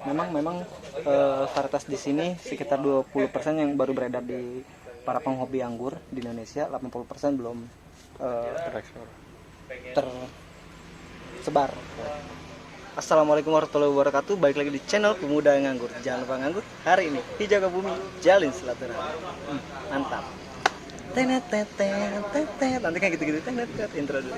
memang varietas di sini sekitar 20% yang baru beredar di para penghobi anggur di Indonesia, 80% belum tersebar. Assalamualaikum warahmatullahi wabarakatuh. Balik lagi di channel Pemuda Nganggur. Jangan lupa nganggur hari ini di Jaga Bumi, jalin silaturahmi. Mantap. Tenet tetet tetet. Nanti kan gitu-gitu tenet tetet intro dulu.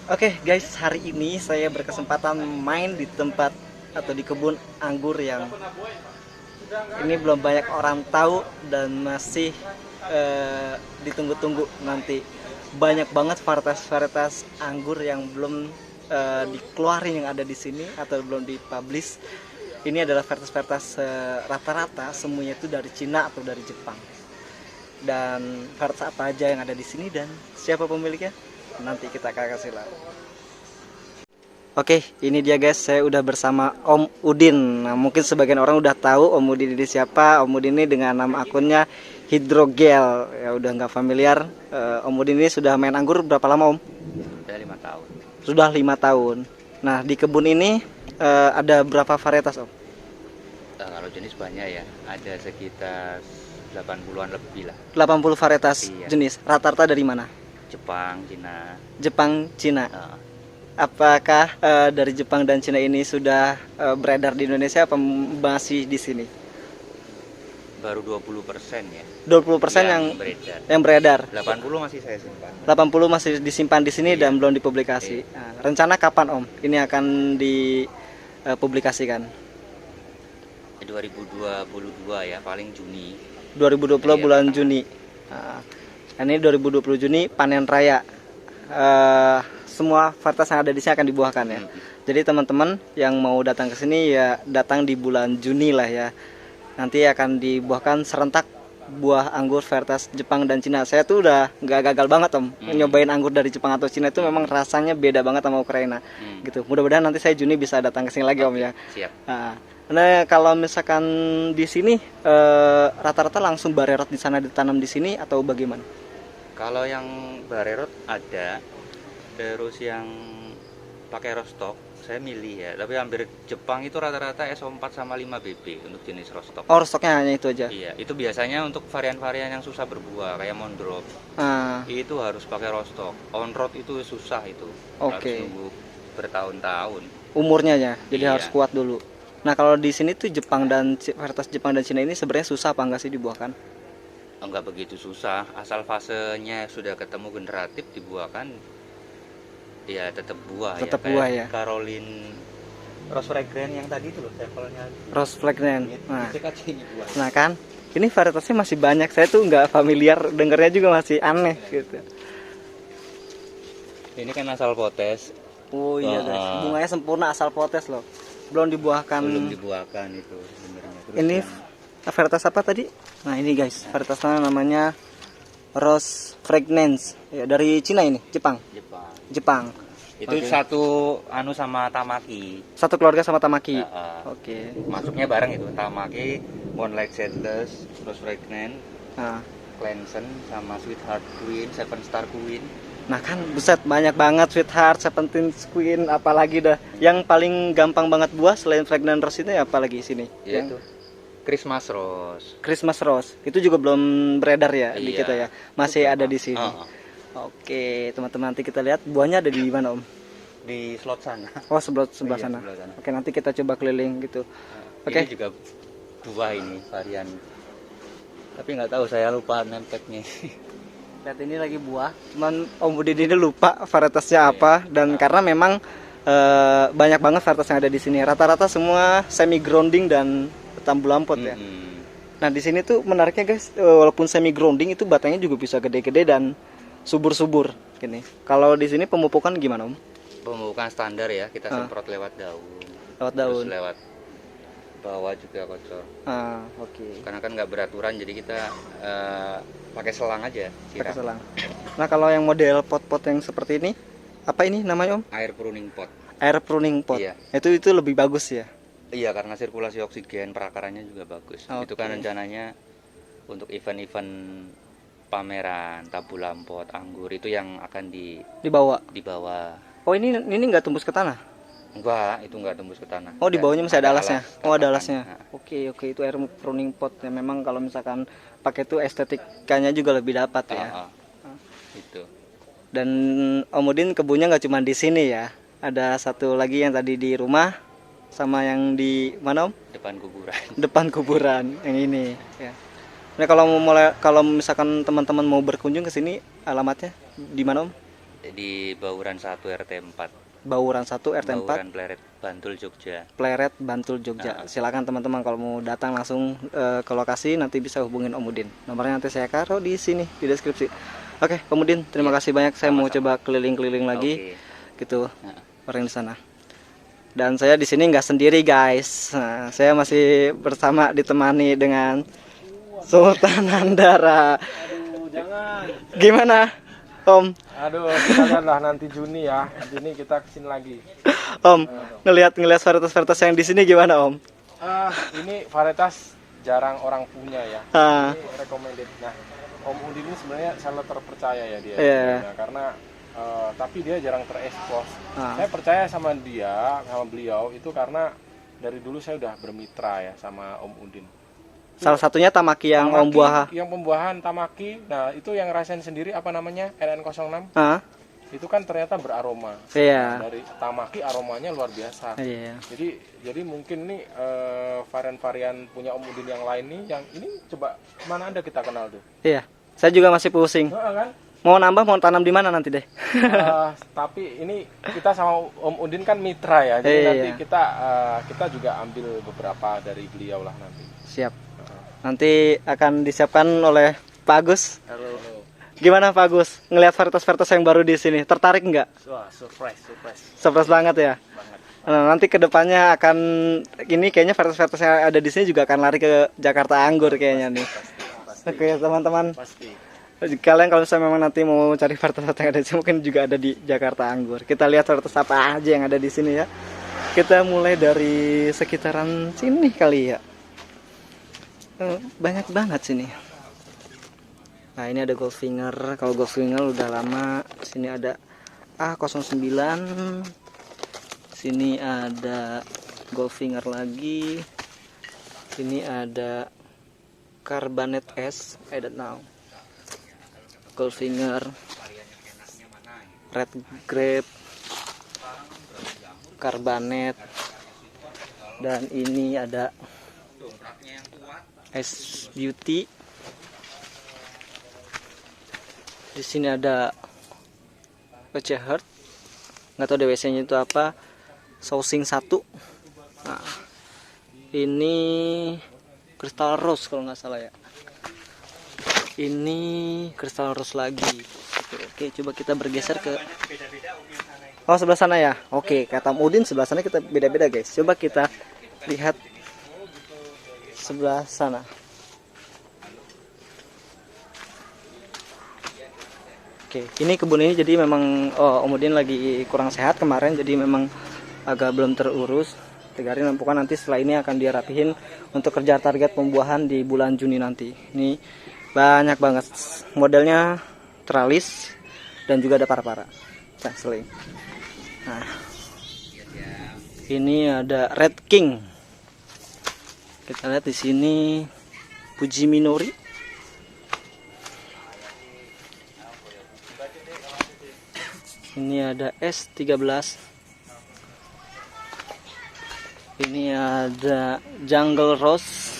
Oke guys, hari ini saya berkesempatan main di tempat atau di kebun anggur yang ini belum banyak orang tahu dan masih ditunggu-tunggu nanti. Banyak banget varietas-varietas anggur yang belum dikeluarin yang ada di sini atau belum dipublish. Ini adalah varietas-varietas rata-rata semuanya itu dari Cina atau dari Jepang. Dan varietas apa aja yang ada di sini dan siapa pemiliknya? Nanti kita akan kasih lihat. Oke, ini dia guys, saya udah bersama Om Udin. Nah, mungkin sebagian orang udah tahu Om Udin ini siapa. Om Udin ini dengan nama akunnya Hidrogel. Ya udah nggak familiar. Om Udin ini sudah main anggur berapa lama Om? Sudah 5 tahun. Sudah 5 tahun. Nah, di kebun ini ada berapa varietas Om? Kalau jenis banyak ya, ada sekitar 80-an lebih lah. 80 varietas Iya. jenis. Rata-rata dari mana? Jepang, Cina. Jepang, Cina. Apakah dari Jepang dan Cina ini sudah beredar di Indonesia apa masih di sini? Baru 20% ya. 20% yang beredar. yang beredar. 80 masih saya simpan. 80 masih disimpan di sini dan belum dipublikasi. Iya. Nah, rencana kapan Om ini akan dipublikasikan? 2022 ya, paling Juni. 2020 Iya, bulan tengah. Juni. Nah, ini 2020 Juni panen raya. Semua varietas yang ada di sini akan dibuahkan ya. Jadi teman-teman yang mau datang ke sini ya datang di bulan Juni lah ya. Nanti akan dibuahkan serentak buah anggur varietas Jepang dan Cina. Saya tuh udah nggak gagal banget Om nyobain anggur dari Jepang atau Cina itu memang rasanya beda banget sama Ukraina gitu. Mudah-mudahan nanti saya Juni bisa datang ke sini lagi Om ya. Siap. Nah, kalau misalkan di sini rata-rata langsung barerot di sana ditanam di sini atau bagaimana? Kalau yang barerot ada, terus yang pakai rostock saya milih ya, tapi hampir Jepang itu rata-rata SO4 sama 5 BB untuk jenis rostock. Oh, stoknya hanya itu aja. Iya, itu biasanya untuk varian-varian yang susah berbuah kayak Mondrop. Itu harus pakai rostock. On road itu susah itu. Oke. Harus nunggu bertahun-tahun. Umurnya ya, jadi Iya. harus kuat dulu. Nah, kalau di sini tuh Jepang dan varietas Jepang dan Cina ini sebenarnya susah apa enggak sih dibuahkan? Enggak begitu susah, asal fasenya sudah ketemu generatif dibuahkan, ya tetap buah. Tetap ya, buah kayak ya. Caroline Rose Fragrant yang tadi itu loh, sampelnya. Rose Fragrant. Nah, Cek aja ini buah. nah kan, ini varietasnya masih banyak. Saya tuh nggak familiar, dengarnya juga masih aneh gitu. Ini kan asal potes, Oh iya guys, bunganya sempurna asal potes loh. Belum dibuahkan. belum dibuahkan itu sebenarnya. Terus Ini yang- varietas apa tadi? Nah ini guys, varietasnya namanya Rose Fragrance. Ya, dari Cina ini, Jepang. Jepang. Itu Oke. satu anu sama Tamaki. Satu keluarga sama Tamaki. Ya, Oke. masuknya bareng itu, Tamaki, Moonlight Seedless, Rose Fragrant, Nah, Cleansen sama Sweetheart Queen, Seven Star Queen. nah kan buset banyak banget Sweetheart, Seventeen Queen, apalagi dah. Yang paling gampang banget buah selain Fragrant Rose ini apalagi sini? Yaitu Christmas Rose. Christmas Rose. Itu juga belum beredar ya di Iya. kita ya. Masih ada di sini. Oh, Oke, teman-teman nanti kita lihat buahnya ada di mana Om? di slot sana. Oh, sebelah sebelah Iya, sana. sebelah sana. Oke, nanti kita coba keliling gitu. Oke. Ini juga buah ini varian. Tapi nggak tahu, saya lupa nempetnya. Lihat ini lagi buah. Cuman Om Udin ini lupa varietasnya apa dan karena memang banyak banget varietas yang ada di sini. Rata-rata semua semi grounding dan tambu lampot ya. Nah di sini tuh menariknya guys, walaupun semi grounding itu batangnya juga bisa gede-gede dan subur-subur gini. Kalau di sini pemupukan gimana Om? Pemupukan standar ya, kita semprot lewat daun. Lewat Terus daun. lewat bawah juga kocor. Oke. Karena kan nggak beraturan, jadi kita pakai selang aja. Pakai selang. Nah kalau yang model pot-pot yang seperti ini, apa ini namanya Om? Air pruning pot. Air pruning pot. Iya. Itu lebih bagus ya. Iya, karena sirkulasi oksigen perakarannya juga bagus. Oke. Itu kan rencananya untuk event-event pameran tabu lampot anggur itu yang akan dibawa. Oh ini nggak tembus ke tanah? Enggak, itu enggak tembus ke tanah. Oh di bawahnya masih ada alasnya. Oh ada alasnya. Nah. Oke itu air pruning pot ya. Memang kalau misalkan pakai itu estetikanya juga lebih dapat ya. Itu. Dan Om Udin kebunnya nggak cuma di sini ya. Ada satu lagi yang tadi di rumah sama yang di mana Om? Depan kuburan. Depan kuburan yang ini ya. Nah kalau misalkan teman-teman mau berkunjung ke sini alamatnya di mana Om? Di Bauran 1 RT 4. Bauran 1 RT 4. Bauran Pleret Bantul Jogja. Pleret Bantul Jogja. Silakan teman-teman kalau mau datang langsung ke lokasi nanti bisa hubungin Om Udin. Nomornya nanti saya taruh di sini di deskripsi. Oke, Om Udin, terima kasih banyak. Saya mau coba keliling-keliling lagi. Gitu. Orang di sana. Dan saya di sini nggak sendiri guys. Nah, saya masih ditemani dengan Sultan Andara. Aduh, jangan. Gimana, Om? Aduh, lihatlah nanti Juni ya. Juni kita kesini lagi. Om, ngelihat varietas yang di sini gimana, Om? Ini varietas jarang orang punya ya. Ini recommended. Nah, Om Udin ini sebenarnya seller terpercaya ya dia. Yeah. Nah, karena tapi dia jarang terekspos. Saya percaya sama beliau itu karena dari dulu saya udah bermitra ya sama Om Udin. Salah satunya Tamaki yang Om buah. Yang pembuahan Tamaki. Nah, itu yang rasain sendiri apa namanya? NN06. Itu kan ternyata beraroma. Iya. Dari Tamaki aromanya luar biasa. Iya. Jadi mungkin nih varian-varian punya Om Udin yang lain nih, yang ini coba mana ada kita kenal tuh. Iya. Saya juga masih pusing. Kan? Mau nambah, mau tanam di mana nanti deh? Tapi ini kita sama Om Udin kan mitra ya, jadi nanti kita juga ambil beberapa dari beliau lah nanti. Siap. Nanti akan disiapkan oleh Pak Agus. Halo. Gimana Pak Agus? Ngelihat varietas yang baru di sini, tertarik nggak? Wah, surprise. Surprise banget ya. Nah, nanti kedepannya akan ini kayaknya varietas yang ada di sini juga akan lari ke Jakarta Anggur kayaknya nih. Oke teman-teman. Pasti. Kalian kalau misalnya memang nanti mau cari varietas yang ada di sini mungkin juga ada di Jakarta Anggur. Kita lihat varietas apa aja yang ada di sini ya. Kita mulai dari sekitaran sini kali ya. Banyak banget sini. Nah ini ada Goldfinger. Kalau Goldfinger udah lama. Sini ada A09. Sini ada Goldfinger lagi. Sini ada Carbanet S. I don't know. Goldfinger, Red Grape, Carbanet, dan ini ada S Beauty. Di sini ada PC Heart, nggak tahu DWC-nya itu apa. Sourcing 1. Nah, ini Crystal Rose kalau nggak salah ya. Ini Crystal Rose lagi. Oke, coba kita bergeser ke sebelah sana ya. Oke, kata Udin sebelah sana kita beda-beda guys. Coba kita lihat sebelah sana. Oke, ini kebun ini jadi memang Om Udin lagi kurang sehat kemarin, jadi memang agak belum terurus. Tegarin lampukan nanti setelah ini akan dia rapihin untuk kerja target pembuahan di bulan Juni nanti. Ini banyak banget modelnya, teralis dan juga ada para-para. Nah, ini ada Red King. Kita lihat di sini Fuji Minori. Ini ada S13. Ini ada Jungle Rose.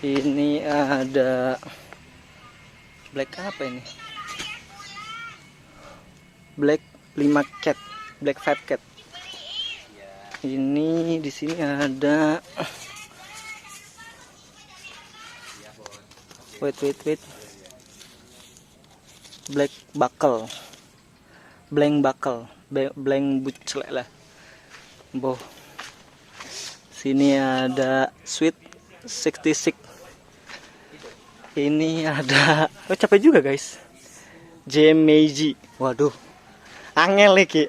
Ini ada black apa ini? Black 5 cat, black 5 cat. Ini di sini ada Wait. Black buckle. Blank buckle. Blank buclek lah. Boh. Sini ada Sweet 66. Ini ada, capek juga guys. Meiji. Waduh. Angel lagi.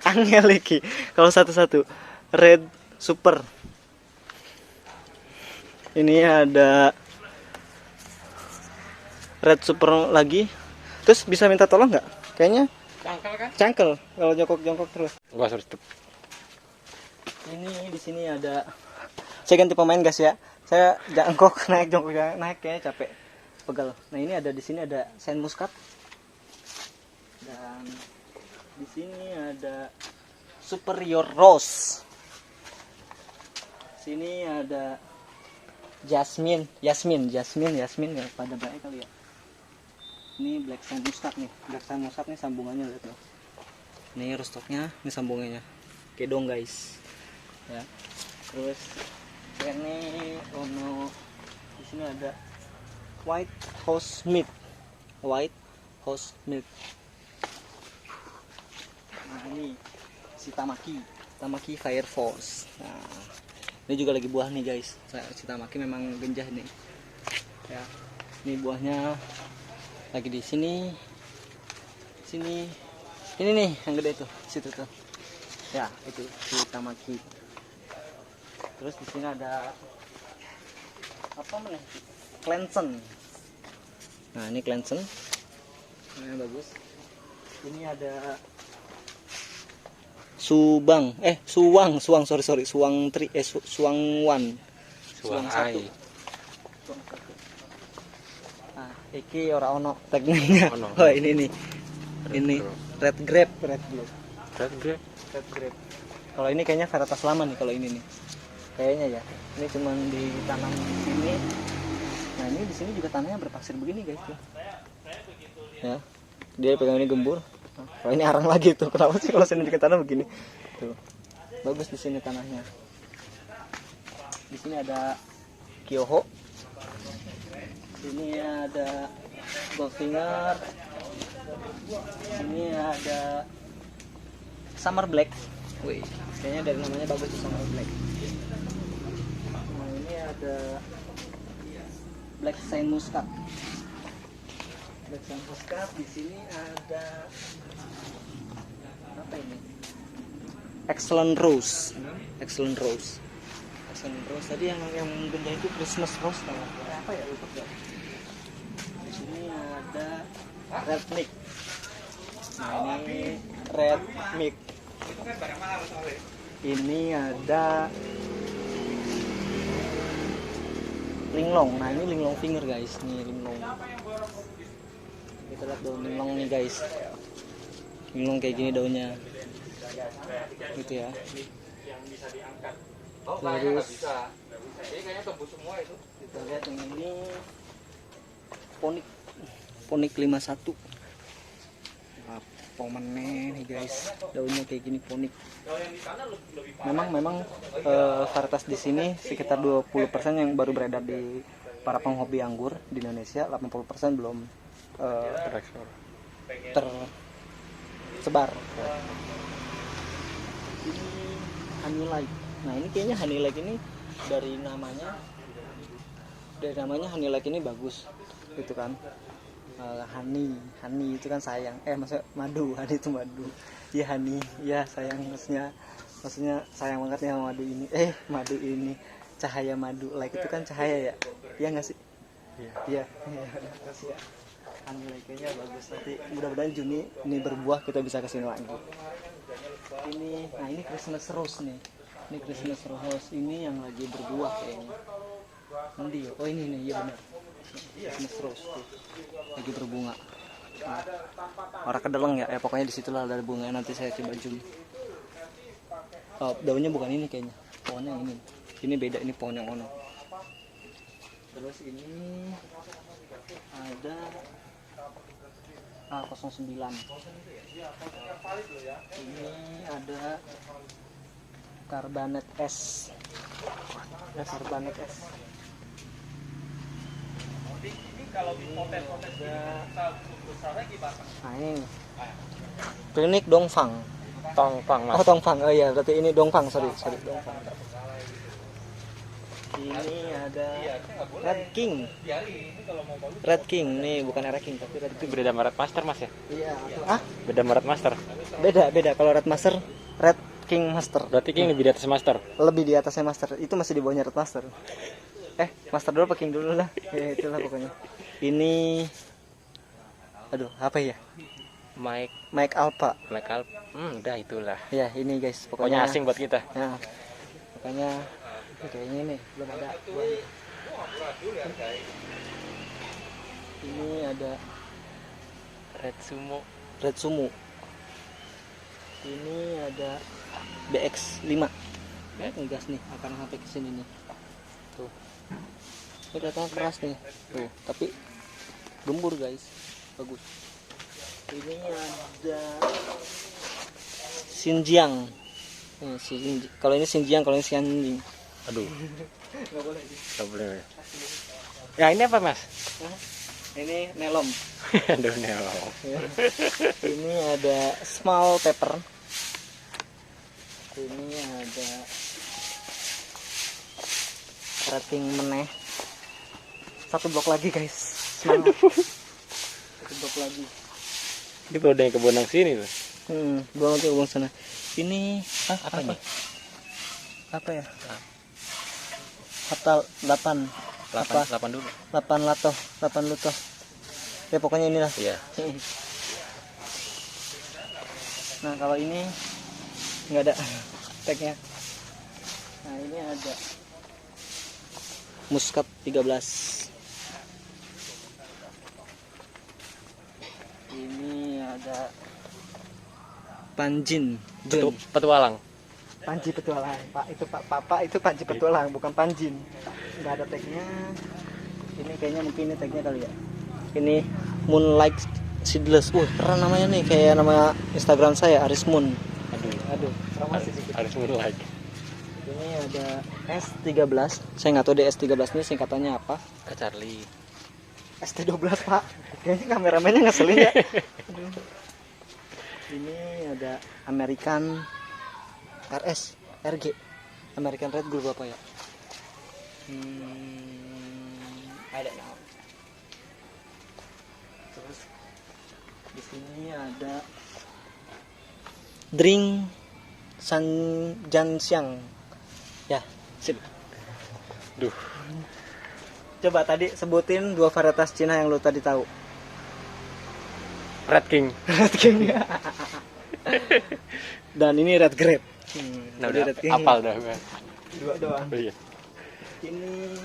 Kalau satu-satu. Red Super. Ini ada Red Super lagi. Terus bisa minta tolong nggak? Kayaknya Cangkel kan? cangkel kalau jongkok terus. Enggak harus Ini di sini ada. Saya ganti pemain guys ya. Saya jongkok naik kayaknya capek. Pegal. Nah, ini ada di sini ada Saint Muscat. Dan di sini ada Superior Rose. Sini ada Yasmin yang pada baik kali ya. Ini Black Saint Muscat nih. Black Saint Muscat nih sambungannya lihat tuh. Ini rustoknya, ini sambungannya. Kedong guys. Ya. Terus ini di sini ada White House Milk. Nah, ini si Tamaki Fire Force. Nah, ini juga lagi buah nih guys. Si Tamaki memang genjah nih. Ya. Ini buahnya lagi di sini. Ini nih yang gede tuh, situ tuh. Ya, itu si Tamaki. Terus di sini ada apa namanya? Cleansen. Nah, ini Cleansen. Nah, bagus. Ini ada Suwang 1. Nah, iki ora ono tekniknya. Oh, ini nih. Ini red grape. Kalau ini kayaknya varietas lama nih kalau ini nih. Kayaknya ya. Ini cuma ditanam di sini. Nah, ini di sini juga tanahnya berpasir begini guys tuh. Ya. Dia pegang ini gembur. Oh, ini arang lagi tuh. Kenapa sih kalau sini tanah begini? Tuh. Bagus di sini tanahnya. Di sini ada Kyoho. Sini ada Goldfinger. Sini ada Summer Black. Wih, kayaknya dari namanya bagus tuh Summer Black. Nah, ini ada Black Saint Muscat. Di sini ada apa ini? Excellent Rose. Tadi yang genjah itu Christmas Rose kalau apa ya lupa ya. Di sini ada Red Mix. Nah, ini Red Mix. Ini ada linglong. Nah, ini linglong finger guys. Nih linglong. Kita lihat daun linglong nih guys. Linglong kayak gini daunnya. Gitu ya. Terus kita lihat yang ini Ponik 51. Pomene nih guys, daunnya kayak gini Ponik. Memang varietas di sini sekitar 20% yang baru beredar di para penghobi anggur di Indonesia, 80% belum tersebar. Ini Honey Light. Nah, ini kayaknya Honey Light ini dari namanya Honey Light ini bagus, gitu kan. Honey itu kan sayang. Maksudnya madu, honey itu madu. Ya honey, ya sayang, maksudnya sayang banget nih sama madu ini. Madu ini cahaya madu, like itu kan cahaya ya. Iya nggak sih? Iya. Kasih ya. Honey like kayaknya bagus. Nanti mudah-mudahan Juni ini berbuah, kita bisa kesini lagi. Ini Christmas Rose nih. Ini Christmas Rose ini yang lagi berbuah kayaknya. Nanti oh ini nih, iya benar. Christmas Rose tuh lagi berbunga. Orang kedeleng ya, pokoknya disitulah ada bunga. Nanti saya coba zoom. Daunnya bukan ini kayaknya, pohonnya ini. Ini beda, ini pohon yang ono. Terus ini ada A09. Ini ada Carbanet S. Carbanet S. Nah ini klinik Dongfang. Tongfang mas. Oh Dongfang, oh iya berarti ini Dongfang, sorry Dongfang. Ini ada Red King. Red King, nih bukan Red King tapi Red Itu King. beda sama Red Master mas ya? Iya. Ah, Beda sama Red Master. beda. Kalau Red Master, Red King Master. Berarti King lebih di atas Master. Lebih di atasnya Master. Itu masih di bawahnya Red Master. Master dulu apa King dulu lah. Ya itulah pokoknya. Ini aduh, apa ya? Mike Alpha. Michael. Udah itulah. Ya, ini guys, Pokoknya pokoknya asing buat kita. Ya. Makanya kayaknya nih belum ada. Ini ada Red Sumo. Red Sumo. Ini ada BX5. Ngegas nih, akan sampai ke sini nih. Tuh. Ini kelihatan keras nih. Tuh, tapi gembur guys. Bagus. Ini ada Xinjiang. Kalau ini Xinjiang, kalau ini Xianjing. Aduh. Nggak boleh. Nggak boleh. Ya ini apa mas? Ini Nelom. Aduh Nelo. Ini ada small pepper. Ini ada rating meneh. Satu blok lagi guys. Semangat. Satu blok lagi. Ini kalau ada yang kebonang sini loh. Belum lagi ke sana. Ini apa ini? Apa ya? Fatal 8. 8 dulu. 8 luto. Ya pokoknya inilah. Iya. Nah, kalau ini nggak ada tagnya. Nah, ini ada Muscat 13. Ini ada Panjin Jun. Petualang. Panji petualang, Pak. Itu Pak itu Panji petualang, bukan Panjin. Nggak ada tagnya. Ini kayaknya mungkin ini tagnya kali ya. Ini Moonlight Seedless. Keren namanya nih, kayak nama Instagram saya Aris Moon. Aduh, sama sih. Harus Moonlight. Ini ada S13. Saya nggak tahu deh S13 ini singkatannya apa. Kak Charlie. ST12 Pak. Kayaknya kameramennya ngeselin ya. Aduh. Ini ada American RS RG. American Red Group apa ya? I don't know. Terus di sini ada drink Janxiang. Ya, sip. Duh. Coba tadi sebutin 2 varietas Cina yang lu tadi tahu. Red King. Red King. Dan ini Red Grape. Nah, Jadi udah Red King. apal dah gue. 2 doang. Oh, iya. Ini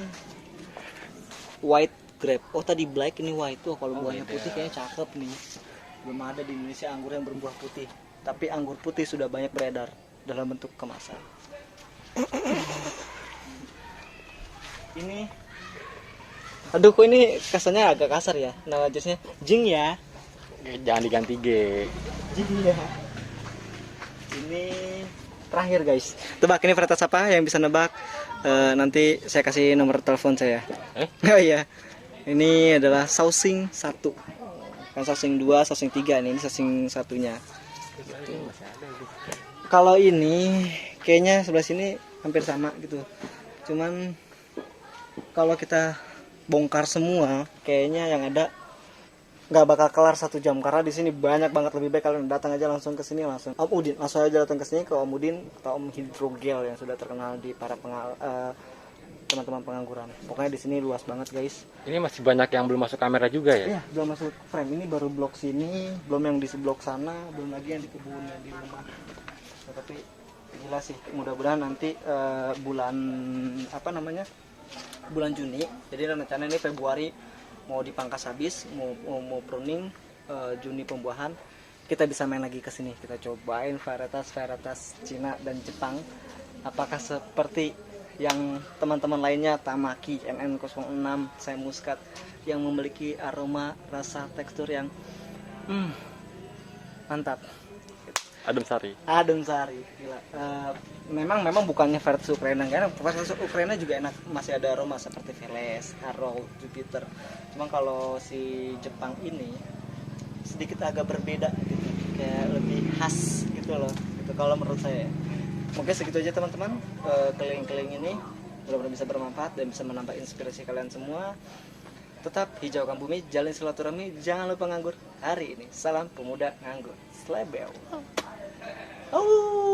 White Grape. Oh tadi black, ini white. Tuh kalau buahnya beda. putih kayaknya cakep nih. Belum ada di Indonesia anggur yang berbuah putih. Tapi anggur putih sudah banyak beredar dalam bentuk kemasan. Ini aduh, kok ini kesannya agak kasar ya. Nama jusnya Jing ya. Jangan diganti G. Jing ya. Ini terakhir guys. Tebak ini varietas apa? Yang bisa nebak nanti saya kasih nomor telepon saya. Oh iya. Ini adalah Shaoxing 1. Kan Shaoxing 2, Shaoxing 3 nih. Ini Shaoxing satunya. Kalau ini kayaknya sebelah sini hampir sama gitu. Cuman kalau kita bongkar semua, kayaknya yang ada nggak bakal kelar 1 jam karena di sini banyak banget. Lebih baik kalian datang aja langsung ke sini, langsung Om Udin, langsung aja datang ke sini ke Om Udin atau Om Hidrogel yang sudah terkenal di para teman-teman pengangguran. Pokoknya di sini luas banget guys. Ini masih banyak yang belum masuk kamera juga ya? Iya, belum masuk frame. Ini baru blok sini, belum yang di blok sana, belum lagi yang di kebun dan di rumah. Nah, tapi gila sih, mudah-mudahan nanti bulan bulan Juni. Jadi rencana ini Februari mau dipangkas habis, mau pruning, Juni pembuahan. Kita bisa main lagi ke sini. Kita cobain varietas Cina dan Jepang. Apakah seperti yang teman-teman lainnya, Tamaki, NN06, Saya Muscat, yang memiliki aroma, rasa, tekstur yang mantap. Adem Sari. Adem Sari, gila. Memang bukannya versi Ukraina, karena versi Ukraina juga enak, masih ada aroma seperti Veles, Harold, Jupiter. Cuma kalau si Jepang ini sedikit agak berbeda gitu, kayak lebih khas gitu loh. Gitu kalau menurut saya. Mungkin segitu aja teman-teman, keliling-keliling ini mudah-mudahan bisa bermanfaat dan bisa menambah inspirasi kalian semua. Tetap hijaukan bumi, jalin silaturahmi, jangan lupa nganggur. Hari ini salam pemuda nganggur. Slebel. Oh.